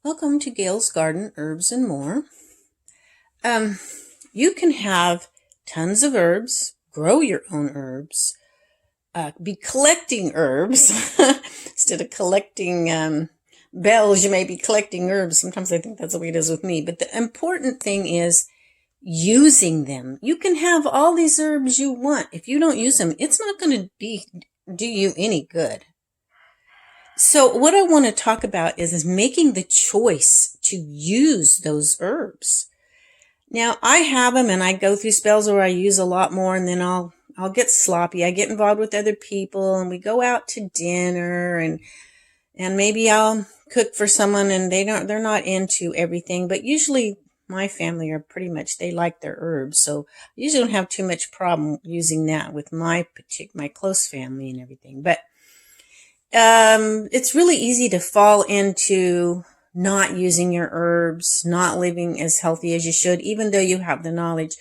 Welcome to Gail's Garden, Herbs and More. You can have tons of herbs, grow your own herbs, be collecting herbs. Instead of collecting bells, you may be collecting herbs. Sometimes I think that's the way it is with me. But the important thing is using them. You can have all these herbs you want. If you don't use them, it's not going to do you any good. So what I want to talk about is making the choice to use those herbs. Now, I have them and I go through spells where I use a lot more, and then I'll get sloppy. I get involved with other people and we go out to dinner and maybe I'll cook for someone and they're not into everything, but usually my family are pretty much, they like their herbs. So I usually don't have too much problem using that with my close family and everything. But it's really easy to fall into not using your herbs, not living as healthy as you should, even though you have the knowledge.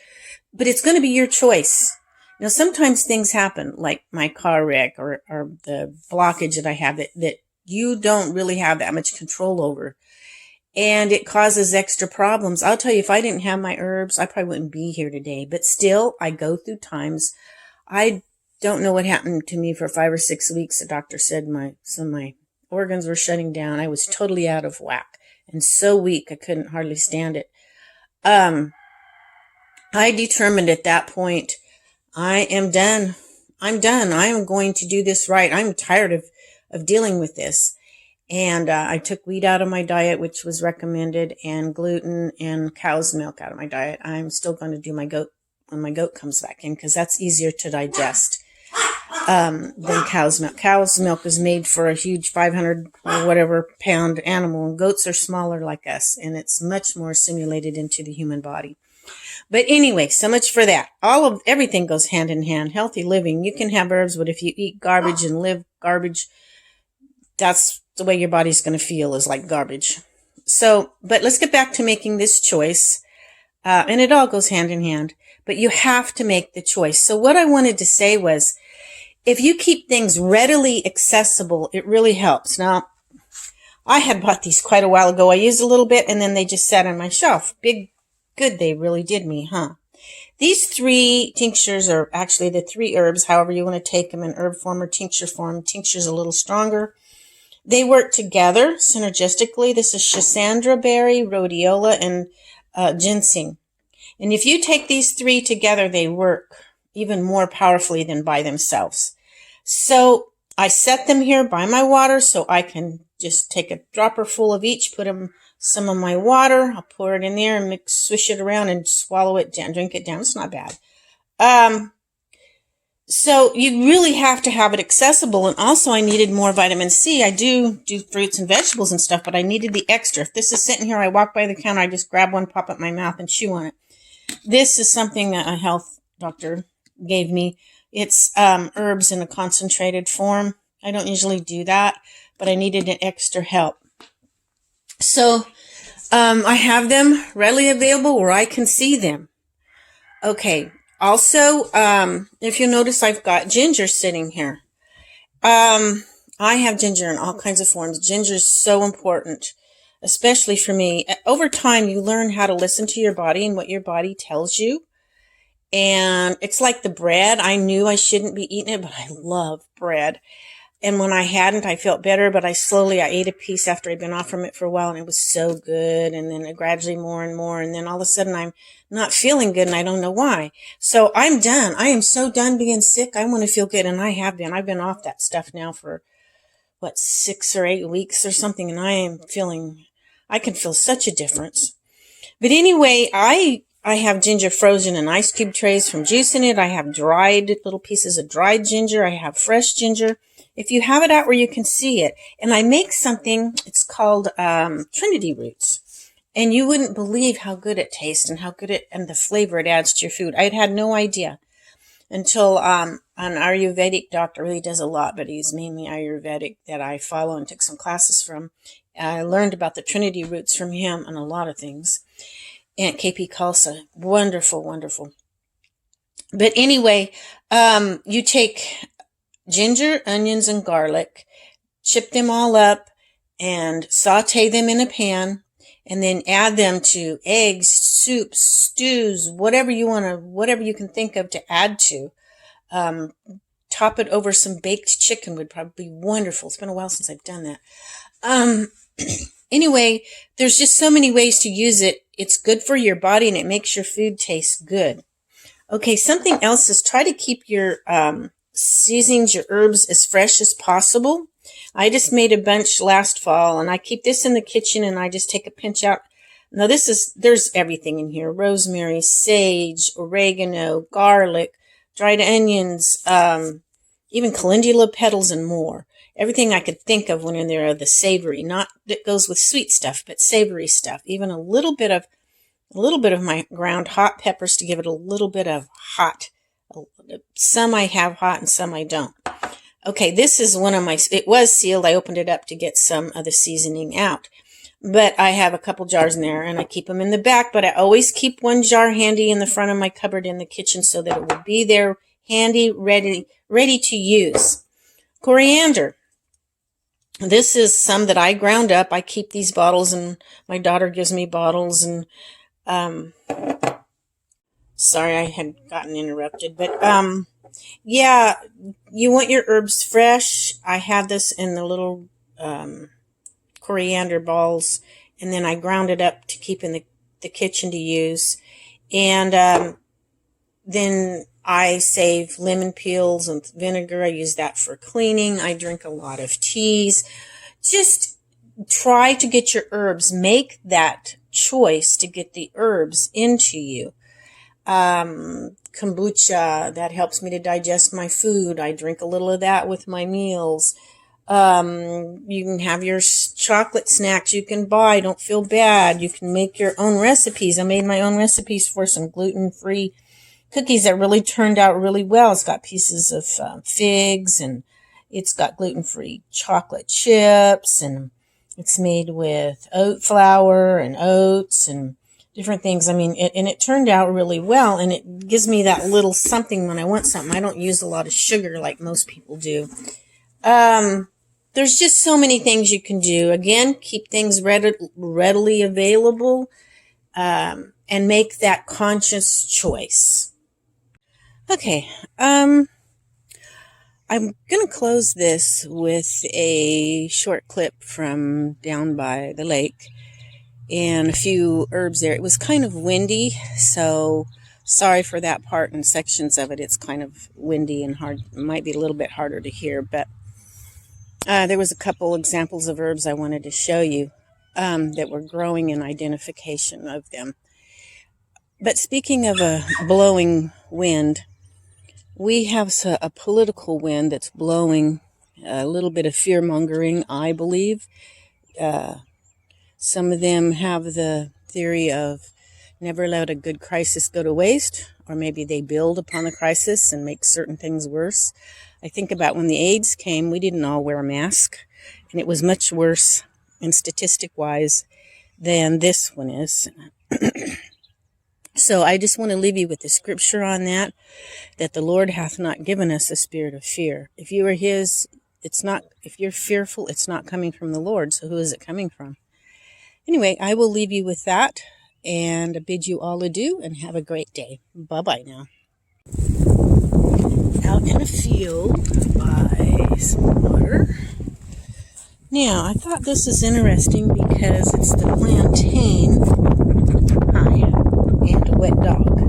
But it's going to be your choice. Now, sometimes things happen, like my car wreck or the blockage that I have that you don't really have that much control over. And it causes extra problems. I'll tell you, if I didn't have my herbs, I probably wouldn't be here today. But still, I go through times. I don't know what happened to me for 5 or 6 weeks. The doctor said some of my organs were shutting down. I was totally out of whack and so weak I couldn't hardly stand it. I determined at that point, I am done. I'm done. I am going to do this right. I'm tired of dealing with this. And I took wheat out of my diet, which was recommended, and gluten and cow's milk out of my diet. I'm still going to do my goat when my goat comes back in, because that's easier to digest than cow's milk. Cow's milk is made for a huge 500 or whatever pound animal, and goats are smaller like us, and it's much more assimilated into the human body. But anyway, so much for that. Everything goes hand in hand. Healthy living. You can have herbs, but if you eat garbage and live garbage, that's the way your body's going to feel, is like garbage. So, but let's get back to making this choice. And it all goes hand in hand, but you have to make the choice. So what I wanted to say was, if you keep things readily accessible, it really helps. Now, I had bought these quite a while ago. I used a little bit and then they just sat on my shelf. Big good they really did me, huh? These 3 tinctures are actually the 3 herbs, however you want to take them, in herb form or tincture form. Tincture's a little stronger. They work together synergistically. This is schisandra berry, rhodiola, and ginseng. And if you take these 3 together, they work even more powerfully than by themselves. So I set them here by my water so I can just take a dropper full of each, put some of my water, I'll pour it in there and swish it around and swallow it down, drink it down. It's not bad. So you really have to have it accessible. And also I needed more vitamin C. I do fruits and vegetables and stuff, but I needed the extra. If this is sitting here, I walk by the counter, I just grab one, pop it in my mouth and chew on it. This is something a health doctor gave me. It's herbs in a concentrated form. I don't usually do that, but I needed an extra help. So I have them readily available where I can see them. Okay. Also, if you notice, I've got ginger sitting here. I have ginger in all kinds of forms. Ginger is so important, especially for me. Over time, you learn how to listen to your body and what your body tells you. And it's like the bread. I knew I shouldn't be eating it, but I love bread. And when I hadn't, I felt better, but I ate a piece after I'd been off from it for a while, and it was so good. And then gradually more and more. And then all of a sudden I'm not feeling good and I don't know why. So I'm done. I am so done being sick. I want to feel good. And I have been. I've been off that stuff now for 6 or 8 weeks or something. And I can feel such a difference. But anyway, I have ginger frozen in ice cube trays from juicing it. I have little pieces of dried ginger. I have fresh ginger. If you have it out where you can see it. And I make something, it's called Trinity Roots. And you wouldn't believe how good it tastes and and the flavor it adds to your food. I had no idea until an Ayurvedic doctor, really does a lot, but he's mainly Ayurvedic, that I follow and took some classes from. I learned about the Trinity Roots from him and a lot of things. Aunt KP Khalsa, wonderful, wonderful. But anyway, you take ginger, onions, and garlic, chip them all up, and saute them in a pan, and then add them to eggs, soups, stews, whatever you can think of to add to. Top it over some baked chicken would probably be wonderful. It's been a while since I've done that. Anyway, there's just so many ways to use it. It's good for your body and it makes your food taste good. Okay, something else is try to keep your seasonings, your herbs as fresh as possible. I just made a bunch last fall and I keep this in the kitchen and I just take a pinch out. Now there's everything in here. Rosemary, sage, oregano, garlic, dried onions, even calendula petals and more. Everything I could think of when in there are the savory, not that goes with sweet stuff, but savory stuff. Even a little bit of my ground hot peppers to give it a little bit of hot. Some I have hot and some I don't. Okay, this is it was sealed. I opened it up to get some of the seasoning out. But I have a couple jars in there and I keep them in the back, but I always keep one jar handy in the front of my cupboard in the kitchen so that it will be there handy, ready to use. Coriander. This is some that I ground up. I keep these bottles and my daughter gives me bottles and sorry, I had gotten interrupted, but yeah, you want your herbs fresh. I have this in the little coriander balls, and then I ground it up to keep in the kitchen to use. And then I save lemon peels and vinegar. I use that for cleaning. I drink a lot of teas. Just try to get your herbs. Make that choice to get the herbs into you. Kombucha, that helps me to digest my food. I drink a little of that with my meals. You can have your chocolate snacks you can buy. Don't feel bad. You can make your own recipes. I made my own recipes for some gluten-free cookies that really turned out really well. It's got pieces of figs and it's got gluten-free chocolate chips and it's made with oat flour and oats and different things. I mean, it turned out really well, and it gives me that little something when I want something. I don't use a lot of sugar like most people do. There's just so many things you can do. Again, keep things readily available, and make that conscious choice. Okay, I'm going to close this with a short clip from down by the lake and a few herbs there. It was kind of windy, so sorry for that part and sections of it. It's kind of windy and hard. It might be a little bit harder to hear, but there was a couple examples of herbs I wanted to show you that were growing in identification of them. But speaking of a blowing wind, we have a political wind that's blowing a little bit of fear-mongering, I believe. Some of them have the theory of never let a good crisis go to waste, or maybe they build upon the crisis and make certain things worse. I think about when the AIDS came, we didn't all wear a mask, and it was much worse, and statistic-wise, than this one is. So I just want to leave you with the scripture on that the Lord hath not given us a spirit of fear. If you are His, if you're fearful, it's not coming from the Lord. So who is it coming from? Anyway, I will leave you with that and bid you all adieu and have a great day. Bye-bye now. Out in a field by some water. Now, I thought this is interesting because it's the plantain. Hi. And a wet dog.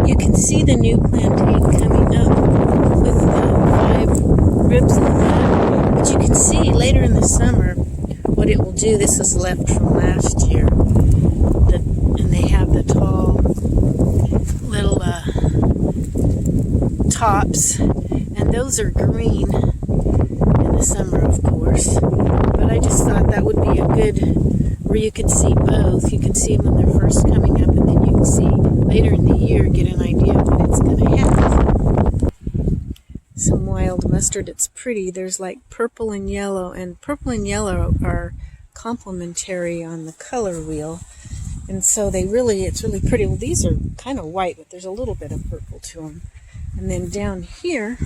You can see the new plantain coming up with the 5 ribs in the back, but you can see later in the summer what it will do. This is left from last year, and they have the tall little tops, and those are green in the summer, of course. But I just thought that would be a good, where you could see both. You can see them when they're first coming up, and then you can see later in the year, get an idea of what it's going to have. Some wild mustard. It's pretty. There's like purple and yellow, and purple and yellow are complementary on the color wheel, and so it's really pretty. Well, these are kind of white, but there's a little bit of purple to them. And then down here,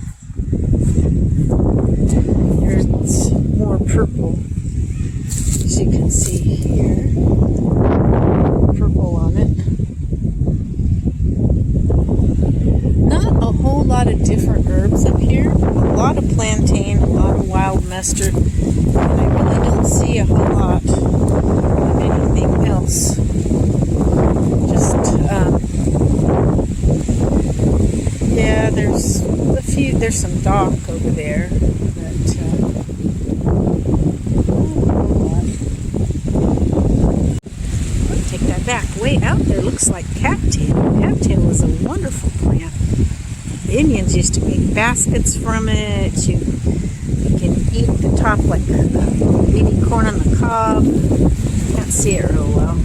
there's more purple. As you can see here, purple on it. Not a whole lot of different herbs up here. A lot of plantain, a lot of wild mustard, and I really don't see a whole lot of anything else. Just, yeah, there's some dock over there, but, take that back. Way out there looks like cattail. Cattail is a wonderful plant. The Indians used to make baskets from it. You can eat the top like baby corn on the cob. Can't see it real well.